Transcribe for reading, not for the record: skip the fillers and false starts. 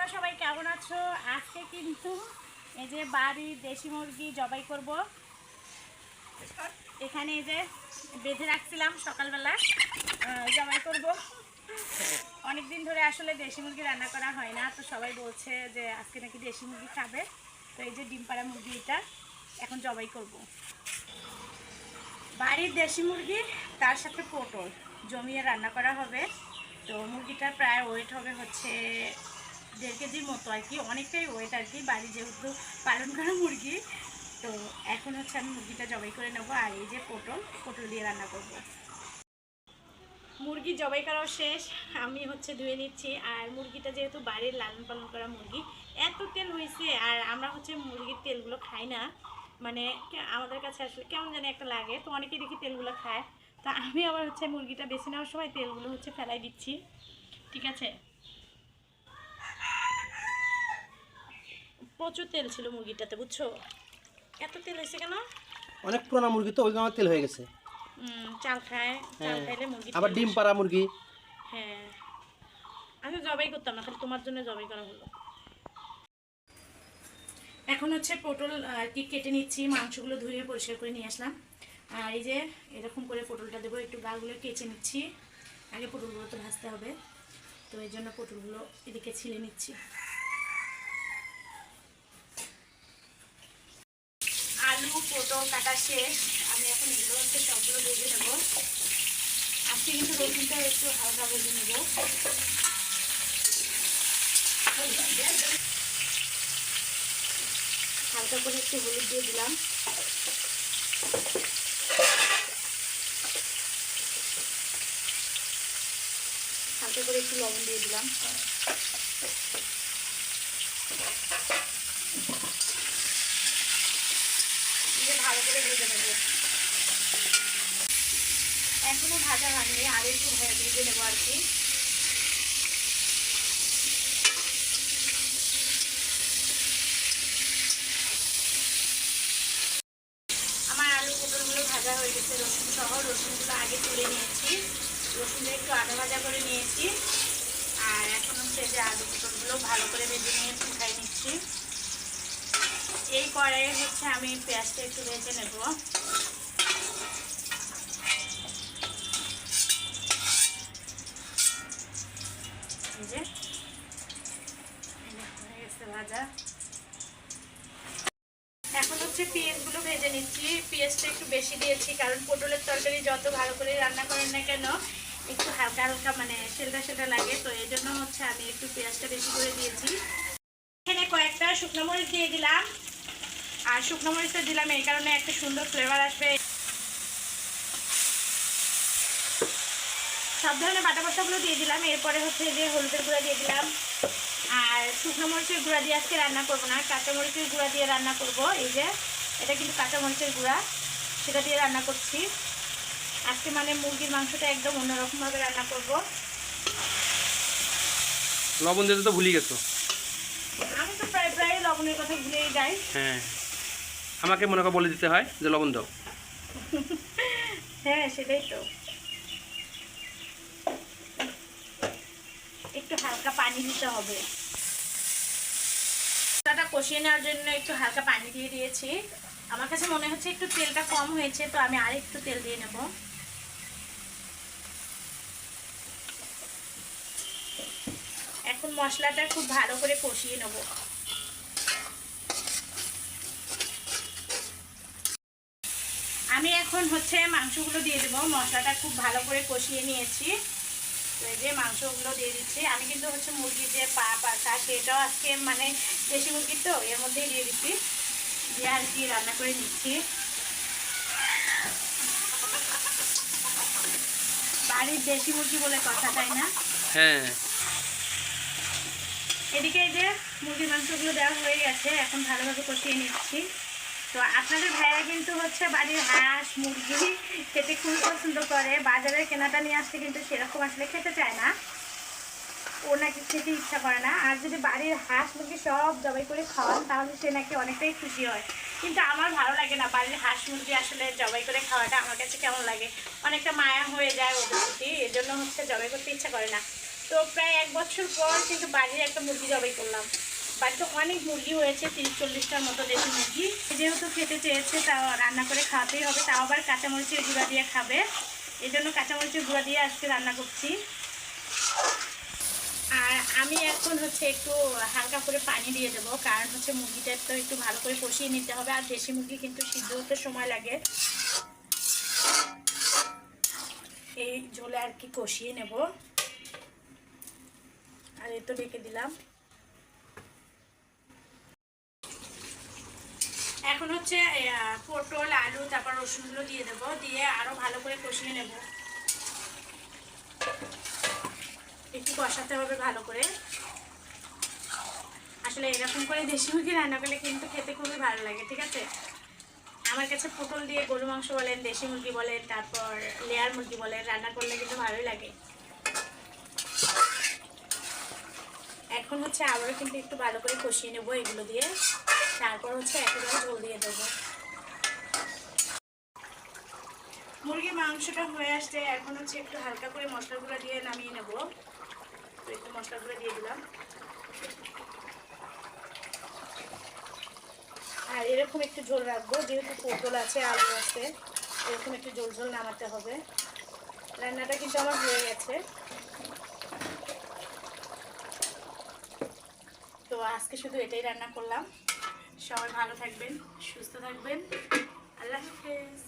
তোমরা সবাই কেমন আছো? আজকে কিন্তু এই যে বাড়ির দেশি মুরগি জবাই করব। এখানে এই যে বেঁধে রাখছিলাম, সকালবেলা জবাই করব। অনেক দিন ধরে আসলে দেশি মুরগি রান্না করা হয় না, তো সবাই বলছে যে আজকে নাকি দেশি মুরগি খাবে। তো এই যে ডিম পাড়া মুরগি, এটা এখন জবাই করব। বাড়ির দেশি মুরগি, তার সাথে পটল জমিয়ে রান্না করা হবে। তো মুরগিটার প্রায় ওয়েট হবে হচ্ছে 1.5 কেজির মতো আর কি, অনেকটাই ওয়েট আর কি, বাড়ি যেহেতু পালন করা মুরগি। তো এখন হচ্ছে আমি মুরগিটা জবাই করে নেবো, আর এই যে পটল দিয়ে রান্না করব। মুরগি জবাই করাও শেষ, আমি হচ্ছে ধুয়ে নিচ্ছি। আর মুরগিটা যেহেতু বাড়ির লালন পালন করা মুরগি, এত তেল হয়েছে। আর আমরা হচ্ছে মুরগির তেলগুলো খাই না, মানে আমাদের কাছে আসলে কেমন জানি একটা লাগে। তো অনেকেই দেখি তেলগুলো খায়, তো আমি আবার হচ্ছে মুরগিটা বেছে নেওয়ার সময় তেলগুলো হচ্ছে ফেলাই দিচ্ছি। ঠিক আছে, প্রচুর তেল ছিল মুরগিটাতে, বুঝছো? এত তেল হয়েছে কেন? অনেক পুরানা মুরগি তো, ওই কারণে তেল হয়ে গেছে। চাল খায়, চাল খাইলে মুরগি আবার ডিম পাড়া মুরগি। হ্যাঁ, আমি জবাই করতাম না, খালি তোমার জন্য জবাই করা হলো। এখন হচ্ছে পটল আর কি কেটে নিচ্ছি, মাংসগুলো ধুয়ে পরিষ্কার করে নিয়ে আসলাম। আর এই যে এরকম করে পটলটা দেবো, একটু গাগুলো কেচে নিচ্ছি। আগে পটলগুলো তো ভাজতে হবে, তো এই জন্য পটলগুলো এদিকে ছিলে নিচ্ছি। আলু পটল কাটা শেষ, আমি এখন এগুলো হচ্ছে সবগুলো ভেজে নেবো। আজকে কিন্তু রসুনটা একটু হালকা ভেজে নেব। হালকা করে একটু হলুদ দিয়ে দিলাম, হালকা করে একটু লবণ দিয়ে দিলাম। ভালো করে ভেজে নেব। এখনো ভাজা হয়নি, আর একটু ভেজে নেবো আর কি। আমার আলু পটলগুলো ভাজা হয়ে গেছে রসুন সহ। রসুনগুলো আগে তুলে নিয়েছি, রসুনটা একটু আদা ভাজা করে নিয়েছি। আর এখন হচ্ছে যে আলু পটলগুলো ভালো করে ভেজে নিয়ে শুকাই নিচ্ছি। এই কড়াইয়ে হচ্ছে আমি পেঁয়াজটা একটু ভেজে নেব। ভাজা এখন হচ্ছে পেঁয়াজগুলো ভেজে নিচ্ছি। পেঁয়াজটা একটু বেশি দিয়েছি, কারণ পটলের তরকারি যত ভালো করে রান্না করেন না কেন একটু হালকা হালকা মানে সেলটা সেলটা লাগে, তো এই জন্য হচ্ছে আমি একটু পেঁয়াজটা বেশি করে দিয়েছি। এখানে কয়েকটা শুকনো মরিচ দিয়ে দিলাম, আর শুকনো মরিচটা দিলাম এই কারণে একটা সুন্দর ফ্লেভার আসবে। সব ধরনের বাটা মশলাগুলো দিয়ে দিলাম। এরপরে হচ্ছে যে হলুদের গুঁড়া দিয়ে দিলাম। আর শুকনো মরিচের গুঁড়া দিয়ে আজকে রান্না করবো না, কাঁচা মরিচের গুঁড়া দিয়ে রান্না করব। এই যে এটা কিন্তু কাঁচা মরিচের গুঁড়া, সেটা দিয়ে রান্না করছি আজকে। মানে মুরগির মাংসটা একদম অন্যরকমভাবে রান্না করব। লবণ দিতে তো ভুলে গেছো। আমি তো প্রায় প্রায় লবণের কথা ভুলেই যাই। হ্যাঁ, আমাকে মনে করে বলে দিতে হয় যে লবণ দাও। হ্যাঁ, সেটাই তো। একটু হালকা পানি দিতে হবে, মশলাটা কষিয়ে নেওয়ার জন্য একটু হালকা পানি দিয়ে দিয়েছি। আমার কাছে মনে হচ্ছে একটু তেলটা কম হয়েছে, তো আমি আর একটু তেল দিয়ে নেব। এখন মশলাটা খুব ভালো করে কষিয়ে নেব। আমি এখন হচ্ছে মাংসগুলো দিয়ে দেবো। মশলাটা খুব ভালো করে কষিয়ে নিয়েছি, তো এই যে মাংসগুলো দিয়ে দিচ্ছি। আমি কিন্তু হচ্ছে মুরগির যে পা পাশা সেটাও আজকে মানে দেশি মুরগির তো এর মধ্যেই দিয়ে দিচ্ছি, দিয়ে আর কি রান্না করে নিচ্ছি। বাড়ির দেশি মুরগি বলে কথা, তাই না? হ্যাঁ, এদিকে এই যে মুরগির মাংসগুলো দেওয়া হয়ে গেছে, এখন ভালোভাবে কষিয়ে নিচ্ছি। তো আপনাদের ভাইয়া কিন্তু হচ্ছে বাড়ির হাঁস মুরগি খেতে খুবই পছন্দ করে। বাজারে কেনাটা নিয়ে আসতে কিন্তু সেরকম আসলে খেতে চায় না, ও নাকি খেতে ইচ্ছা করে না। আর যদি বাড়ির হাঁস মুরগি সব জবাই করে খাওয়ান তাহলে সে নাকি অনেকটাই খুশি হয়। কিন্তু আমার ভালো লাগে না বাড়ির হাঁস মুরগি আসলে জবাই করে খাওয়াটা। আমার কাছে কেমন লাগে, অনেকটা মায়া হয়ে যায় ওদের প্রতি, এই জন্য হচ্ছে জবাই করতে ইচ্ছা করে না। তো প্রায় 1 বছর পর কিন্তু বাড়ির একটা মুরগি জবাই করলাম। বাড়িতে অনেক মুরগি হয়েছে, 30-40টার মতো দেশি মুরগি। যেহেতু খেতে চেয়েছে, তাও রান্না করে খাওয়াতেই হবে, তাও আবার কাঁচামরিচের গুঁড়া দিয়ে খাবে, এই জন্য কাঁচামরিচের গুঁড়া দিয়ে আজকে রান্না করছি। আর আমি এখন হচ্ছে একটু হালকা করে পানি দিয়ে দেবো, কারণ হচ্ছে মুরগিটা তো একটু ভালো করে কষিয়ে নিতে হবে। আর দেশি মুরগি কিন্তু সিদ্ধ হতে সময় লাগে, এই ঝোলে আর কি কষিয়ে নেব। আর এই তো ঢেকে দিলাম। এখন হচ্ছে পটল, আলু, তারপর রসুনগুলো দিয়ে দেবো, দিয়ে আরো ভালো করে কষিয়ে নেব। একটু কষাতে হবে ভালো করে। আসলে এরকম করে দেশি মুরগি রান্না করলে কিন্তু খেতে খুবই ভালো লাগে, ঠিক আছে। আমার কাছে পটল দিয়ে গরু মাংস বলেন, দেশি মুরগি বলেন, তারপর লেয়ার মুরগি বলেন, রান্না করলে কিন্তু ভালোই লাগে। এখন হচ্ছে আবারও কিন্তু একটু ভালো করে কষিয়ে নেবো এগুলো দিয়ে, তারপর হচ্ছে একেবারে ঝোল দিয়ে দেবো। মুরগির মাংসটা হয়ে আসছে, এখন হচ্ছে একটু হালকা করে মশলাগুলো দিয়ে নামিয়ে নেব। তো একটু মশলাগুলো দিয়ে দিলাম। আর এরকম একটু ঝোল রাখবো, যেহেতু পটল আছে, আলু আছে, এরকম একটু ঝোল ঝোল নামাতে হবে। রান্নাটা কিন্তু আমার হয়ে গেছে। তো আজকে শুধু এটাই রান্না করলাম। সবাই ভালো থাকবেন, সুস্থ থাকবেন। আল্লাহ হাফেজ।